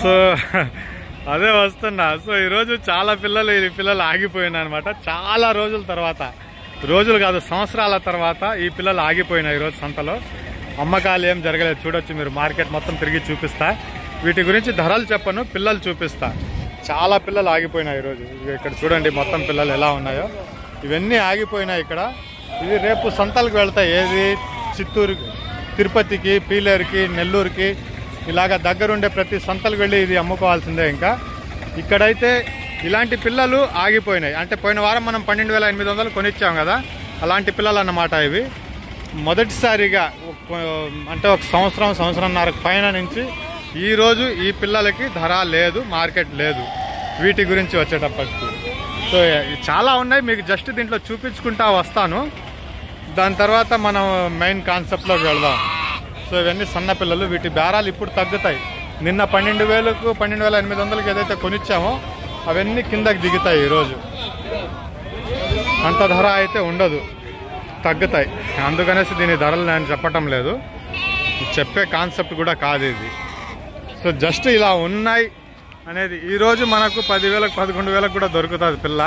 So అదే వస్తున్నా. So ఈరోజు చాలా పిల్లలు ఆగిపోయినా అనమాట. చాలా రోజుల తర్వాత, రోజులు కాదు సంవత్సరాల తర్వాత ఈ పిల్లలు ఆగిపోయినా ఈరోజు సంతలో. అమ్మకాలు ఏం జరగలేదు, చూడొచ్చు మీరు. మార్కెట్ మొత్తం తిరిగి చూపిస్తా. వీటి గురించి ధరలు చెప్పను, పిల్లలు చూపిస్తా. చాలా పిల్లలు ఆగిపోయినాయి ఈరోజు. ఇక్కడ చూడండి మొత్తం పిల్లలు ఎలా ఉన్నాయో. ఇవన్నీ ఆగిపోయినాయి ఇక్కడ. ఇవి రేపు సంతలకు వెళ్తాయి. ఏది చిత్తూరు, తిరుపతికి, పీలేరుకి, నెల్లూరుకి, ఇలాగ దగ్గరుండే ప్రతి సంతలకు వెళ్ళి ఇది అమ్ముకోవాల్సిందే. ఇంకా ఇక్కడైతే ఇలాంటి పిల్లలు ఆగిపోయినాయి. అంటే పోయిన వారం మనం 12,800 కొనిచ్చాం కదా, అలాంటి పిల్లలు అన్నమాట ఇవి. మొదటిసారిగా అంటే ఒక సంవత్సరంన్నర పైన నుంచి ఈరోజు ఈ పిల్లలకి ధర లేదు, మార్కెట్ లేదు. వీటి గురించి వచ్చేటప్పటికి సో చాలా ఉన్నాయి, మీకు జస్ట్ దీంట్లో చూపించుకుంటా వస్తాను. దాని తర్వాత మనం మెయిన్ కాన్సెప్ట్లోకి వెళ్దాం. సో ఇవన్నీ సన్న పిల్లలు. వీటి బేరాలు ఇప్పుడు తగ్గుతాయి. నిన్న 12,000కు 12,800కి ఏదైతే కొనిచ్చామో అవన్నీ కిందకి దిగుతాయి. ఈరోజు అంత ధర అయితే ఉండదు, తగ్గుతాయి. అందుకనేసి దీని ధరలు నేను చెప్పటం లేదు, చెప్పే కాన్సెప్ట్ కూడా కాదు ఇది. సో జస్ట్ ఇలా ఉన్నాయి అనేది. ఈరోజు మనకు 10,000కు 11,000కు కూడా దొరుకుతుంది పిల్ల.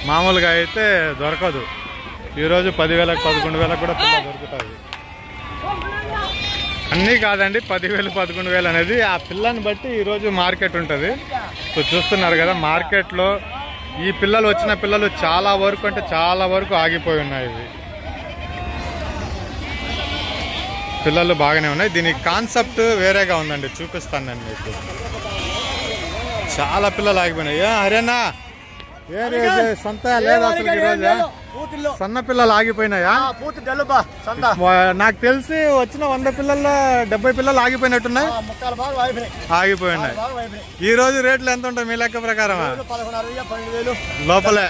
మామూలుగా అయితే దొరకదు. ఈరోజు 10,000కు 11,000కు కూడా పిల్ల దొరుకుతుంది. అన్నీ కాదండి, 10,000 11,000 అనేది ఆ పిల్లని బట్టి ఈరోజు మార్కెట్ ఉంటుంది. సో చూస్తున్నారు కదా, మార్కెట్లో ఈ పిల్లలు వచ్చిన పిల్లలు చాలా వరకు అంటే చాలా వరకు ఆగిపోయి ఉన్నాయి. ఇవి పిల్లలు బాగానే ఉన్నాయి. దీనికి కాన్సెప్ట్ వేరేగా ఉందండి, చూపిస్తాను నేను మీకు. చాలా పిల్లలు ఆగిపోయినాయి. హరేనా సంత లేదా అసలు ఈరోజు? సన్న పిల్లలు ఆగిపోయినాయా? నాకు తెలిసి వచ్చిన 100 పిల్లల్లో 70 పిల్లలు ఆగిపోయినట్టున్నాయి. ఆగిపోయినాయి. ఈ రోజు రేట్లు ఎంత ఉంటాయి మీ లెక్క ప్రకారం? లోపలే.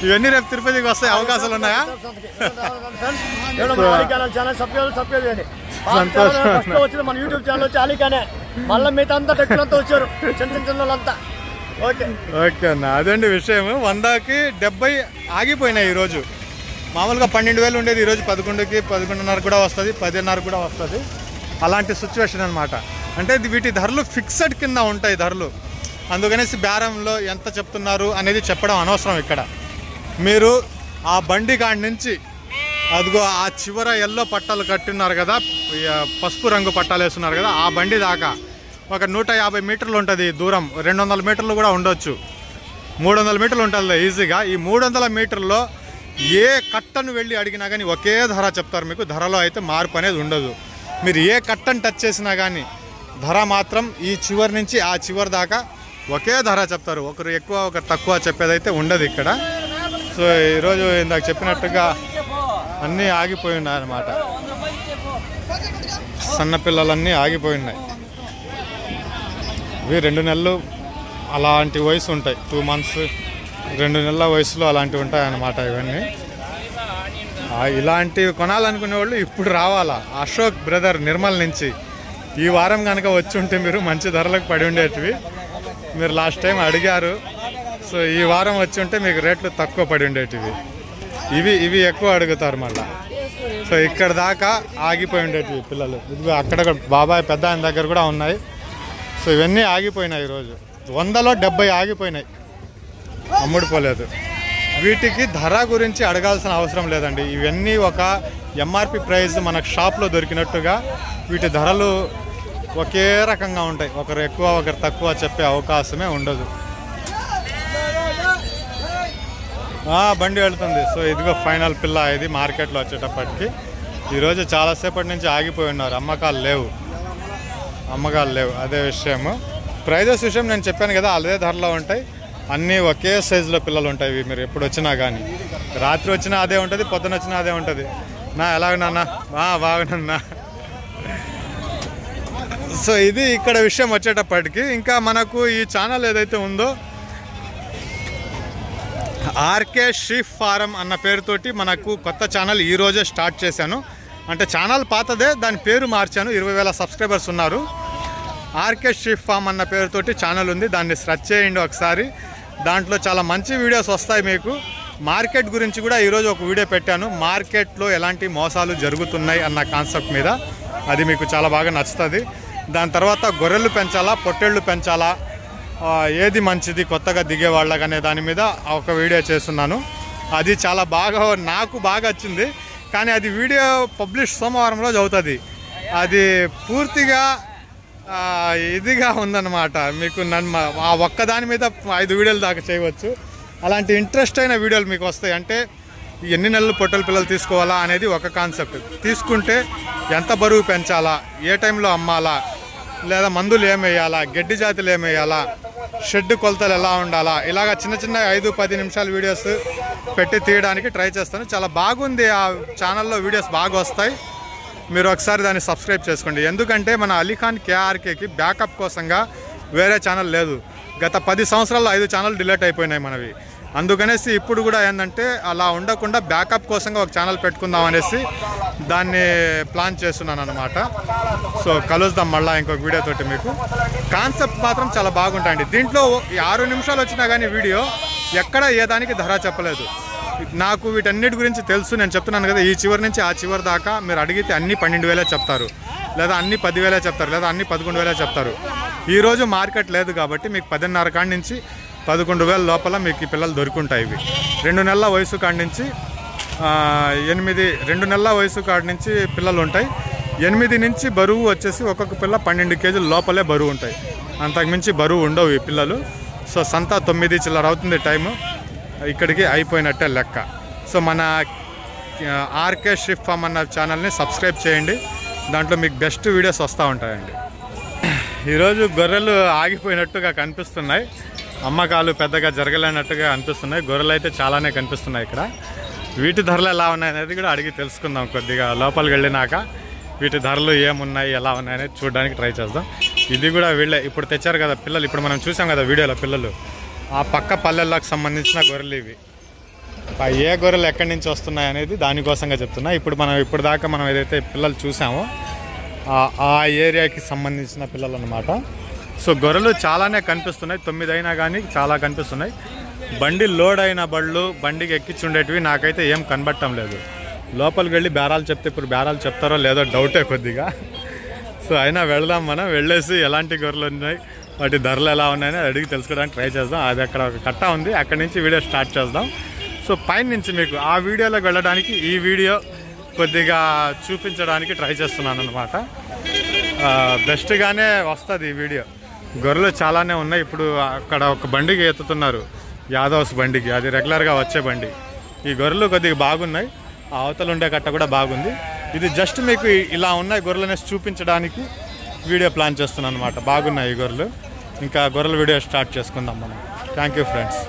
ఇవన్నీ రేపు తిరుపతికి వస్తాయి, అవకాశాలు ఉన్నాయా? సంతోషం. మన యూట్యూబ్ ఛానల్ వచ్చి అలీకానే మళ్ళీ మిగతా అంతా టెక్లంతా వచ్చారు, చిన్న వాళ్ళంతా. ఓకే అన్న, అదండి విషయం. 100కి 70 ఆగిపోయినాయి ఈరోజు. మామూలుగా 12,000 ఉండేది ఈరోజు 11కి 11:30 కూడా వస్తుంది, 10:30 కూడా వస్తుంది. అలాంటి సిచ్యువేషన్ అనమాట. అంటే వీటి ధరలు ఫిక్స్డ్ కింద ఉంటాయి ధరలు. అందుకనేసి బేరంలో ఎంత చెప్తున్నారు అనేది చెప్పడం అనవసరం. ఇక్కడ మీరు ఆ బండి కాడి నుంచి అదిగో ఆ చివర ఎల్లో పట్టాలు కట్టున్నారు కదా, పసుపు రంగు పట్టాలు వేస్తున్నారు కదా, ఆ బండి దాకా ఒక 150 మీటర్లు ఉంటుంది దూరం. 200 మీటర్లు కూడా ఉండొచ్చు, 300 మీటర్లు ఉంటుంది ఈజీగా. ఈ 300 మీటర్లో ఏ కట్టను వెళ్ళి అడిగినా కానీ ఒకే ధర చెప్తారు మీకు. ధరలో అయితే మార్పు అనేది ఉండదు. మీరు ఏ కట్టను టచ్ చేసినా కానీ ధర మాత్రం ఈ చివరి నుంచి ఆ చివరి దాకా ఒకే ధర చెప్తారు. ఒకరు ఎక్కువ ఒకరు తక్కువ చెప్పేదైతే ఉండదు ఇక్కడ. సో ఈరోజు ఇందాక చెప్పినట్టుగా అన్నీ ఆగిపోయి ఉన్నాయి అన్నమాట. సన్నపిల్లలన్నీ ఆగిపోయి ఉన్నాయి. ఇవి 2 నెలలు అలాంటి వయసు ఉంటాయి, 2 మంత్స్ 2 నెలల వయసులో అలాంటివి ఉంటాయి అన్నమాట. ఇవన్నీ ఇలాంటివి కొనాలనుకునే వాళ్ళు ఇప్పుడు రావాలా. అశోక్ బ్రదర్ నిర్మల్ నుంచి ఈ వారం కనుక వచ్చి ఉంటే మీరు మంచి ధరలకు పడి ఉండేటివి. మీరు లాస్ట్ టైం అడిగారు. సో ఈ వారం వచ్చి ఉంటే మీకు రేట్లు తక్కువ పడి ఉండేటివి. ఇవి ఎక్కువ అడుగుతారు మళ్ళీ. సో ఇక్కడ దాకా ఆగిపోయి ఉండేటివి పిల్లలు. ఇది అక్కడ బాబాయ్ పెద్ద ఆయన దగ్గర కూడా ఉన్నాయి. సో ఇవన్నీ ఆగిపోయినాయి ఈరోజు. 100లో 70 ఆగిపోయినాయి, అమ్ముడుపోలేదు. వీటికి ధర గురించి అడగాల్సిన అవసరం లేదండి. ఇవన్నీ ఒక ఎంఆర్పి ప్రైస్ మనకు షాప్లో దొరికినట్టుగా వీటి ధరలు ఒకే రకంగా ఉంటాయి. ఒకరు ఎక్కువ ఒకరు తక్కువ చెప్పే అవకాశమే ఉండదు. బండి వెళ్తుంది. సో ఇదిగో ఫైనల్ పిల్ల ఇది మార్కెట్లో వచ్చేటప్పటికి. ఈరోజు చాలాసేపటి నుంచి ఆగిపోయి ఉన్నారు, అమ్మకాలు లేవు. అదే విషయము. ప్రైజెస్ విషయం నేను చెప్పాను కదా, అదే ధరలో ఉంటాయి. అన్నీ ఒకే సైజులో పిల్లలు ఉంటాయి. మీరు ఎప్పుడు వచ్చినా కానీ, రాత్రి వచ్చినా అదే ఉంటుంది, పొద్దున వచ్చినా అదే ఉంటుంది. ఎలాగన్నా బాగున్నా. సో ఇది ఇక్కడ విషయం వచ్చేటప్పటికి. ఇంకా మనకు ఈ ఛానల్ ఏదైతే ఉందో ఆర్కే షీప్ ఫారం అన్న పేరుతోటి మనకు కొత్త ఛానల్ ఈరోజే స్టార్ట్ చేశాను. అంటే ఛానల్ పాతదే, దాని పేరు మార్చాను. 20,000 సబ్స్క్రైబర్స్ ఉన్నారు. ఆర్కే షీప్ ఫామ్ అన్న పేరుతోటి ఛానల్ ఉంది, దాన్ని సెర్చ్ చేయండి ఒకసారి. దాంట్లో చాలా మంచి వీడియోస్ వస్తాయి మీకు. మార్కెట్ గురించి కూడా ఈరోజు ఒక వీడియో పెట్టాను. మార్కెట్లో ఎలాంటి మోసాలు జరుగుతున్నాయి అన్న కాన్సెప్ట్ మీద. అది మీకు చాలా బాగా నచ్చుతుంది. దాని తర్వాత గొర్రెలు పెంచాలా పొట్టేళ్ళు పెంచాలా, ఏది మంచిది కొత్తగా దిగే వాళ్ళకనే దాని మీద ఒక వీడియో చేస్తున్నాను. అది చాలా నాకు బాగా వచ్చింది. కానీ అది వీడియో పబ్లిష్ సోమవారం రోజు అవుతుంది. అది పూర్తిగా ఇదిగా ఉందన్నమాట. మీకు ఆ ఒక్కదాని మీద 5 వీడియోలు దాకా చేయవచ్చు. అలాంటి ఇంట్రెస్ట్ అయిన వీడియోలు మీకు వస్తాయి. అంటే ఎన్ని నెలలు పొట్టెల పిల్లలు తీసుకోవాలా అనేది ఒక కాన్సెప్ట్. తీసుకుంటే ఎంత బరువు పెంచాలా, ఏ టైంలో అమ్మాలా, లేదా మందులు ఏమేయాలా, గడ్డి జాతులు ఏమేయాలా, షెడ్ కొలతలు ఎలా ఉండాలా, ఇలాగ చిన్న 5-10 నిమిషాల వీడియోస్ పెట్టి తీయడానికి ట్రై చేస్తాను. చాలా బాగుంది. ఆ ఛానల్లో వీడియోస్ బాగా వస్తాయి. మీరు ఒకసారి దాన్ని సబ్స్క్రైబ్ చేసుకోండి. ఎందుకంటే మన అలీఖాన్ కేఆర్కేకి బ్యాకప్ కోసంగా వేరే ఛానల్ లేదు. గత 10 సంవత్సరాల్లో 5 ఛానల్ డిలీట్ అయిపోయినాయి మనవి. అందుకనేసి ఇప్పుడు కూడా ఏంటంటే అలా ఉండకుండా బ్యాకప్ కోసంగా ఒక ఛానల్ పెట్టుకుందాం అనేసి దాన్ని ప్లాన్ చేస్తున్నాను అనమాట. సో కలుద్దాం మళ్ళీ ఇంకొక వీడియో తోటి. మీకు కాన్సెప్ట్ మాత్రం చాలా బాగుంటాయండి. దీంట్లో 6 నిమిషాలు వచ్చినా కానీ వీడియో ఎక్కడ ఏ దానికి ధర చెప్పలేదు. నాకు వీటన్నిటి గురించి తెలుసు. నేను చెప్తున్నాను కదా, ఈ చివరి నుంచి ఆ చివరి దాకా మీరు అడిగితే అన్ని 12,000 చెప్తారు, లేదా అన్ని 10,000 చెప్తారు, లేదా అన్ని 11,000 చెప్తారు. ఈరోజు మార్కెట్ లేదు కాబట్టి మీకు 10,500 కాడి నుంచి 11,000 లోపల మీకు ఈ పిల్లలు దొరుకుంటాయి. ఇవి 2 నెలల వయసు కాడి నుంచి 2 నెలల వయసు కాడి నుంచి పిల్లలు ఉంటాయి. 8 నుంచి బరువు వచ్చేసి ఒక్కొక్క పిల్ల 12 కేజీల లోపలే బరువు ఉంటాయి. అంతకుమించి బరువు ఉండవు ఈ పిల్లలు. సో సంత 9 చిల్లర అవుతుంది టైము. ఇక్కడికి అయిపోయినట్టే లెక్క. సో మన ఆర్కే షిప్ ఫామ్ అన్న ఛానల్ని సబ్స్క్రైబ్ చేయండి. దాంట్లో మీకు బెస్ట్ వీడియోస్ వస్తూ ఉంటాయండి. ఈరోజు గొర్రెలు ఆగిపోయినట్టుగా కనిపిస్తున్నాయి. అమ్మకాలు పెద్దగా జరగలేనట్టుగా అనిపిస్తున్నాయి. గొర్రెలు అయితే చాలానే కనిపిస్తున్నాయి ఇక్కడ. వీటి ధరలు ఎలా ఉన్నాయి అనేది కూడా అడిగి తెలుసుకుందాం. కొద్దిగా లోపలికి వెళ్ళినాక వీటి ధరలు ఏమున్నాయి, ఎలా ఉన్నాయనేది చూడడానికి ట్రై చేద్దాం. ఇది కూడా వీళ్ళే ఇప్పుడు తెచ్చారు కదా పిల్లలు. ఇప్పుడు మనం చూసాం కదా వీడియోలో పిల్లలు. ఆ పక్క పల్లెల్లోకి సంబంధించిన గొర్రెలు ఇవి. ఏ గొర్రెలు ఎక్కడి నుంచి వస్తున్నాయి అనేది దానికోసంగా చెప్తున్నా. ఇప్పుడు దాకా మనం ఏదైతే పిల్లలు చూసామో ఆ ఏరియాకి సంబంధించిన పిల్లలు అన్నమాట. సో గొర్రెలు చాలానే కనిపిస్తున్నాయి. 9 అయినా కానీ చాలా కనిపిస్తున్నాయి. బండి లోడ్ అయిన బళ్ళు బండికి ఎక్కించుండేటివి నాకైతే ఏం కనబడటం లేదు. లోపలికి వెళ్ళి బేరాలు చెప్తే ఇప్పుడు బేరాలు చెప్తారో లేదో డౌటే కొద్దిగా. సో అయినా వెళదాం. మనం వెళ్ళేసి ఎలాంటి గొర్రెలు ఉన్నాయి, వాటి ధరలు ఎలా ఉన్నాయని అడిగి తెలుసుకోవడానికి ట్రై చేద్దాం. అది అక్కడ ఒక కట్ట ఉంది, అక్కడి నుంచి వీడియో స్టార్ట్ చేద్దాం. సో పైన నుంచి మీకు ఆ వీడియోలోకి వెళ్ళడానికి ఈ వీడియో కొద్దిగా చూపించడానికి ట్రై చేస్తున్నాను అనమాట. బెస్ట్గానే వస్తుంది ఈ వీడియో. గొర్రెలు చాలానే ఉన్నాయి. ఇప్పుడు అక్కడ ఒక బండికి ఎత్తుతున్నారు, యాదవ్స్ బండికి. అది రెగ్యులర్గా వచ్చే బండి. ఈ గొర్రెలు కొద్దిగా బాగున్నాయి. ఆ అవతల ఉండే కట్ట కూడా బాగుంది. ఇది జస్ట్ మీకు ఇలా ఉన్నాయి గొర్రెలు అనేసి చూపించడానికి వీడియో ప్లాన్ చేస్తున్నాను అనమాట. బాగున్నాయి ఈ గొర్రెలు. ఇంకా గొర్రెల వీడియో స్టార్ట్ చేసుకుందాం మనం. Thank you friends.